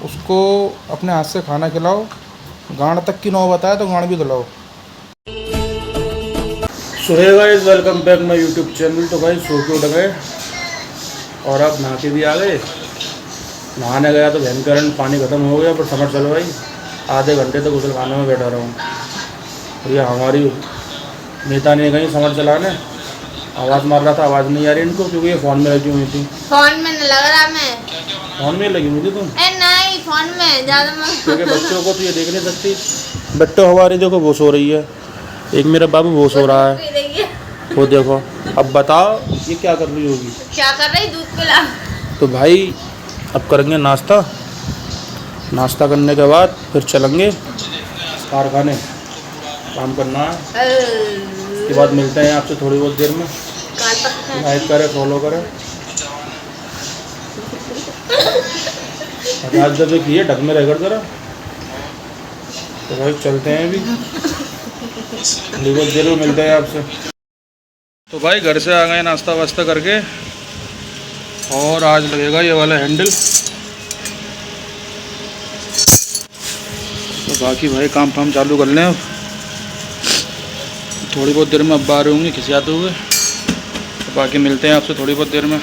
उसको अपने हाथ से खाना खिलाओ। गांड तक की नौबत आए तो गांड भी दिलाओ। So hey guys, welcome back my YouTube channel. तो भाई सो के उठ गए और अब नहा के भी आ गए। नहाने गया तो भयंकर पानी ख़त्म हो गया, पर समझ चलो भाई आधे घंटे तक गुसल खाने में बैठा रहा हूँ। ये हमारी नेता ने कहीं समझ चलाने आवाज़ मार रहा था, आवाज़ नहीं आ रही इनको क्योंकि ये फ़ोन में लगी हुई थी। फोन में लग रहा मैं फ़ोन में लगी हुई थी तुम? नहीं, फोन में ज़्यादा क्योंकि बच्चों को तो ये देख नहीं सकती। बच्चों हमारी देखो वो सो रही है, एक मेरा बाबू वो सो रहा है, वो देखो। अब बताओ ये क्या कर रही होगी? क्या कर रही? दूध पिला। तो भाई अब करेंगे नाश्ता। नाश्ता करने के बाद फिर चलेंगे कारखाने, काम करना है। उसके बाद मिलते हैं आपसे थोड़ी बहुत देर में। लाइक करें, फॉलो करें। 50 दफे किए, ढक में रहकर जरा। तो भाई चलते हैं अभी, थोड़ी बहुत देर में मिलते हैं आपसे। तो भाई घर से आ गए नाश्ता वास्ता करके, और आज लगेगा ये वाला हैंडल। तो बाकी भाई काम फाम चालू कर लें अब। थोड़ी बहुत देर में अब आ रहे होंगे खिसियाते हुए। तो बाकी मिलते हैं आपसे थोड़ी बहुत देर में।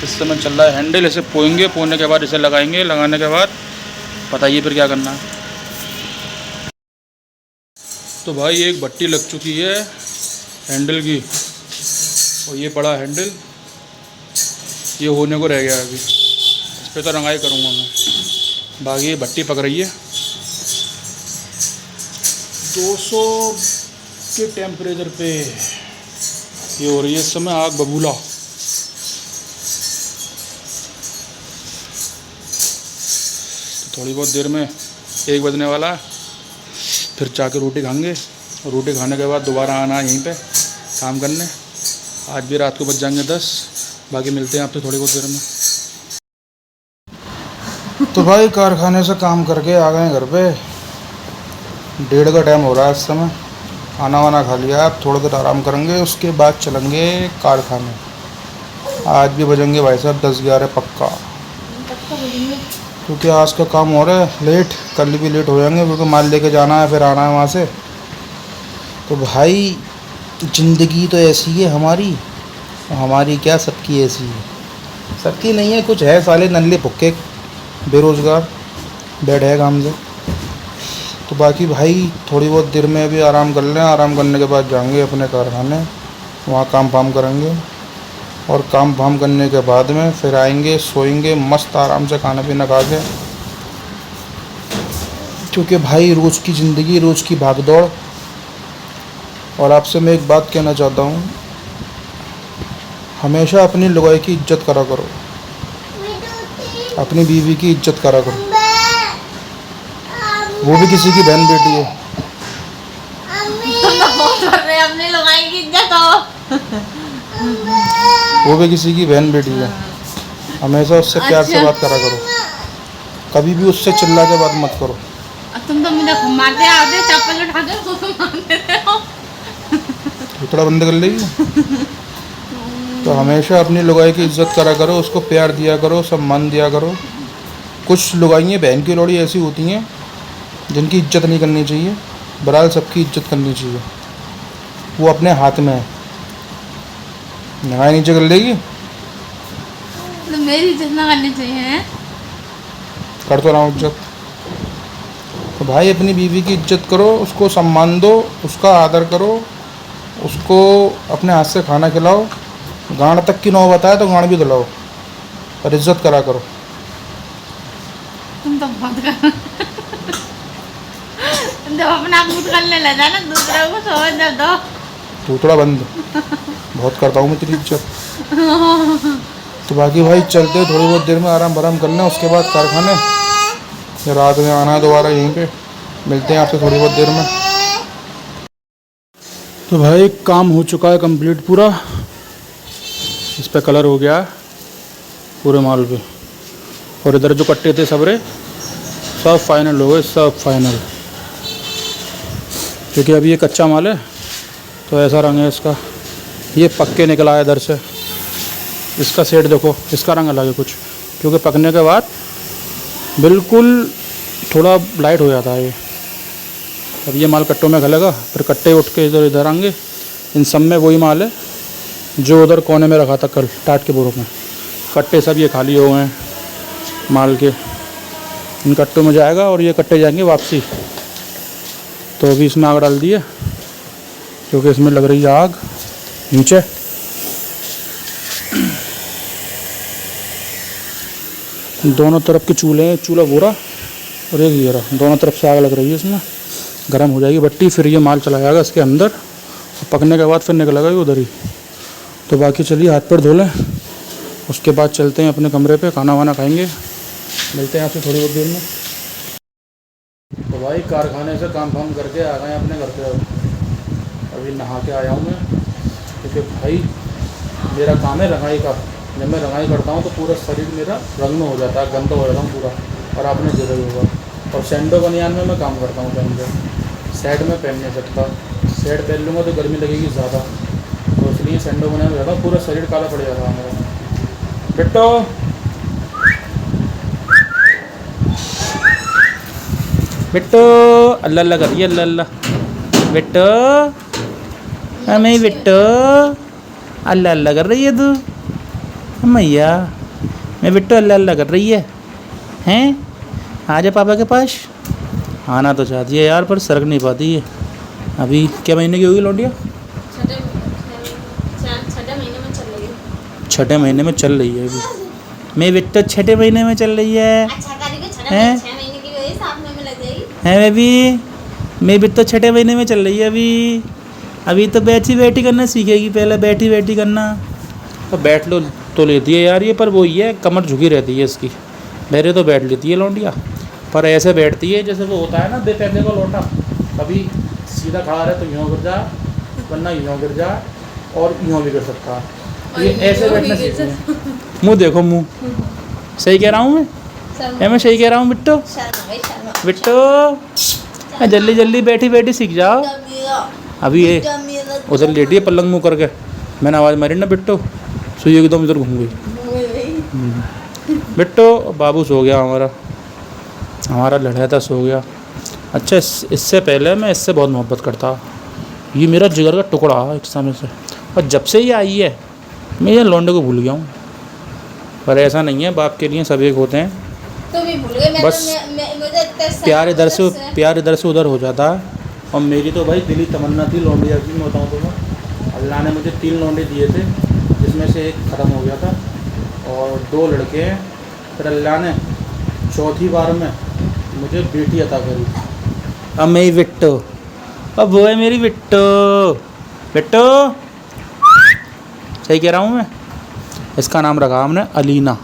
इस समय चल रहा है हैंडल, इसे पोएंगे, पोने के बाद इसे लगाएंगे। लगाने के बाद बताइए फिर क्या करना है। तो भाई एक भट्टी लग चुकी है हैंडल की, और ये बड़ा हैंडल ये होने को रह गया अभी। इस पर तो रंगाई करूँगा मैं। बाकी ये भट्टी पक रही है 200 के टेम्परेचर पे। ये हो रही है इस समय आग बबूला। तो थोड़ी बहुत देर में 1 बजने वाला, फिर जाके रोटी खाएंगे। और रोटी खाने के बाद दोबारा आना यहीं पे काम करने। आज भी रात को बज जाएंगे 10। बाकी मिलते हैं आपसे थोड़ी बहुत देर में। तो भाई कारखाने से काम करके आ गए घर पे। 1:30 का टाइम हो रहा है इस समय। खाना वाना खा लिया, अब थोड़ी देर आराम करेंगे, उसके बाद चलेंगे कारखाने। आज भी बजेंगे भाई साहब 10-11 पक्का, क्योंकि आज का काम हो रहा है लेट। कल भी लेट हो जाएंगे क्योंकि माल लेके जाना है, फिर आना है वहाँ से। तो भाई ज़िंदगी तो ऐसी है हमारी क्या सबकी ऐसी है। सबकी नहीं है, कुछ है साले नल्ले भुक्के बेरोज़गार बैठे हैं काम से। तो बाकी भाई थोड़ी बहुत देर में अभी आराम कर लें। आराम करने के बाद जाएंगे अपने कारखाने, वहाँ काम फाम करेंगे। और काम फाम करने के बाद में फिर आएंगे, सोएंगे मस्त आराम से खाना पीना खा के। क्योंकि भाई रोज़ की ज़िंदगी, रोज़ की भागदौड़। और आपसे मैं एक बात कहना चाहता हूँ, हमेशा अपनी लुगाई की इज्जत करा करो, अपनी बीवी की इज्जत करा करो। वो भी किसी की बहन बेटी है। अपने लुगाई की इज्जत हो। वो भी किसी की बहन बेटी है। हमेशा उससे प्यार से बात करा करो, कभी भी उससे चिल्ला के बात मत करो। तुम तो मुझे मारते आते, चप्पल उठा के उसको मार देते हो। थोड़ा बंद कर लेगी। तो हमेशा अपनी लुगाई की इज्जत करा करो, उसको प्यार दिया करो, सम्मान दिया करो। कुछ लुगाइयाँ बहन की लोड़ी ऐसी होती हैं जिनकी इज्जत नहीं करनी चाहिए, बहरहाल सबकी इज्जत करनी चाहिए। वो अपने हाथ में है। नहाए नीचे कर लेगी तो मेरी इज्जत ना करनी चाहिए। कर तो रहा हूँ इज्जत। तो भाई अपनी बीवी की इज्जत करो, उसको सम्मान दो, उसका आदर करो, उसको अपने हाथ से खाना खिलाओ। गांड तक की नौबत आए तो गांड भी दिलाओ, पर इज्जत करा करो। तुम तो बहुत कर जब अपना खुद करने लगा ना, दूसरे को समझ जब दो। तू थोड़ा बंद, बहुत करता हूँ मैं तेरी इज्जत। तो बाकी भाई चलते थोड़ी बहुत देर में, आराम करना, उसके बाद कारखाने। फिर रात में आना है दोबारा यहीं पे। मिलते हैं आपसे थोड़ी बहुत देर में। तो भाई काम हो चुका है कंप्लीट पूरा। इस पे कलर हो गया पूरे माल पे। और इधर जो कट्टे थे सबरे सब फाइनल हो गए, सब फाइनल। क्योंकि अभी ये कच्चा माल है तो ऐसा रंग है इसका। ये पक्के निकला है इधर से। इसका सेट देखो, इसका रंग अलग है कुछ, क्योंकि पकने के बाद बिल्कुल थोड़ा लाइट हो जाता है ये। अब ये माल कट्टों में घलेगा, फिर कट्टे उठ के इधर इधर आएंगे। इन सब में वही माल है जो उधर कोने में रखा था कल टाट के बोरों में। कट्टे सब ये खाली हो गए हैं माल के, इन कट्टों में जाएगा और ये कट्टे जाएंगे वापसी। तो अभी इसमें आग डाल दिए क्योंकि इसमें लग रही है आग नीचे। दोनों तरफ के चूल्हे हैं, चूल्हा बोरा और एक ये रहा, दोनों तरफ से आग लग रही है। इसमें गर्म हो जाएगी भट्टी, फिर ये माल चला जाएगा इसके अंदर और पकने के बाद फिर निकलेगा ये उधर ही। तो बाकी चलिए हाथ पैर धो लें, उसके बाद चलते हैं अपने कमरे पे, खाना वाना खाएंगे। मिलते हैं आपसे थोड़ी बहुत देर में। तो भाई कारखाने से काम फाम करके आ गए अपने घर पे। अभी नहा के आया हूँ मैं, क्योंकि भाई मेरा काम है रंगाई का। जब मैं रंगाई करता हूँ तो पूरा शरीर मेरा रंग में हो जाता है, गंदा हो जाता हूँ पूरा। और आपने देखा ही होगा। और सैंडो बनियान में मैं काम करता हूँ पहन के, शर्ट में पहन नहीं सकता। शर्ट पहन लूँगा तो गर्मी लगेगी ज़्यादा, तो इसलिए सैंडो बनियान में रहता हूँ, पूरा शरीर काला पड़ जाता है मेरा। बेटो बेटो अल्लाह अल्लाह करिए, अल्लाह अल्लाह। बेटो हमें बेटो अल्लाह अल्लाह कर रही है तू मैया। मैं बेटो अल्लाह अल्लाह कर रही है हैं। आ जा पापा के पास। आना तो चाहती है यार, पर सरक नहीं पाती है। अभी क्या महीने की होगी लौंडिया? छठे महीने में चल रही है अभी। मैं बेटो छठे महीने में चल रही है हैं बेबी। मैं भी तो छठे महीने में चल रही है अभी। अभी तो बैठी बैठी करना सीखेगी, पहले बैठी बैठी करना। तो बैठ लो तो लेती है यार ये, पर वो ही है कमर झुकी रहती है इसकी। मेरे तो बैठ लेती है लौंडिया, पर ऐसे बैठती है जैसे वो होता है ना बेपैदे को लोटा। कभी सीधा खड़ा रहे तो यूँ गिर जा, वरना यूँ गिर जा, और यूँ भी गिर सकता है। ये ऐसे बैठना सीखती है। मुँह देखो मुँह, सही कह रहा हूँ मैं सही कह रहा हूँ बिट्टो? बिट्टो जल्दी जल्दी बैठी बैठी सीख जाओ। अभी ये उधर लेटी है पलंग मुँह करके, मैंने आवाज़ मारी ना बिट्टो, सुई एकदम इधर घूम गई। बिट्टो बाबू सो गया, हमारा लड़ाता सो गया। अच्छा इससे पहले मैं इससे बहुत मोहब्बत करता, ये मेरा जिगर का टुकड़ा एक समय से। और जब से ये आई है मैं ये लौंडे को भूल गया हूँ। पर ऐसा नहीं है, बाप के लिए सब एक होते हैं। तो भी भूल गए। बस प्यार इधर से उधर हो जाता है। और मेरी तो भाई दिली तमन्ना थी लौंडिया की, मैं बताऊँ तो मैं, अल्लाह ने मुझे 3 लौंडे दिए थे, जिसमें से एक ख़त्म हो गया था और 2 लड़के हैं। फिर अल्लाह ने चौथी बार में मुझे बेटी अता करी। अब मेरी बिट्टो, अब वो है मेरी बिट्टो। बिट्टो सही कह रहा हूँ मैं? इसका नाम रखा हमने अलीना।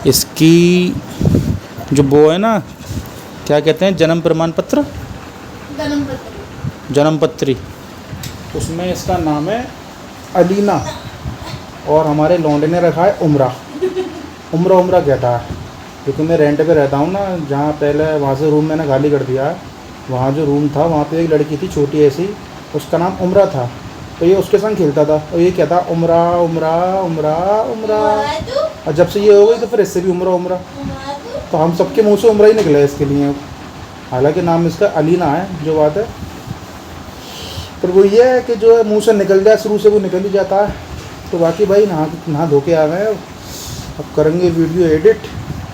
इसकी जो वो है ना, क्या कहते हैं, जन्म प्रमाण पत्र, जन्म पत्री, उसमें इसका नाम है अलीना। और हमारे लौंडे ने रखा है उमरा। उमरा कहता है, क्योंकि मैं रेंट पे रहता हूँ ना, जहाँ पहले वहाँ से रूम मैंने खाली कर दिया है। वहाँ जो रूम था वहाँ पे एक लड़की थी छोटी ऐसी, उसका नाम उमरा था। तो ये उसके संग खेलता था और ये कहता उमरा उमरा उमरा उमरा। और जब से ये हो गई तो फिर इससे भी उमरा। तो हम सबके मुंह से उमरा ही निकला है इसके लिए। हालांकि नाम इसका अलीना है, जो बात है, पर वो ये है कि जो है मुंह से निकल जाए, शुरू से वो निकल ही जाता है। तो बाकी भाई नहा धो के आ गए, अब करेंगे वीडियो एडिट।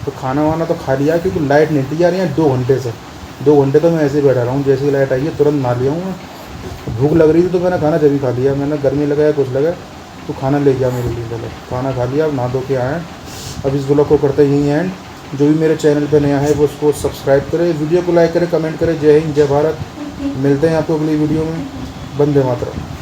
तो खाना वाना तो खा लिया, क्योंकि लाइट नहीं थी आ रही है 2 घंटे से। 2 घंटे तो मैं ऐसे ही बैठा रहा हूँ, जैसे ही लाइट आई है तुरंत नहा लिया हूँ मैं। भूख लग रही थी तो मैंने खाना जब ही खा लिया। मैंने गर्मी लगा या कुछ लगा तो खाना ले गया मेरे लिए, चलो खाना खा लिया। अब नहा धो के आए। अब इस ब्लॉग को करते ही एंड। जो भी मेरे चैनल पे नया है वो उसको सब्सक्राइब करे, वीडियो को लाइक करे, कमेंट करे। जय हिंद, जय भारत। मिलते हैं आपको अगली वीडियो में। वंदे मातरम।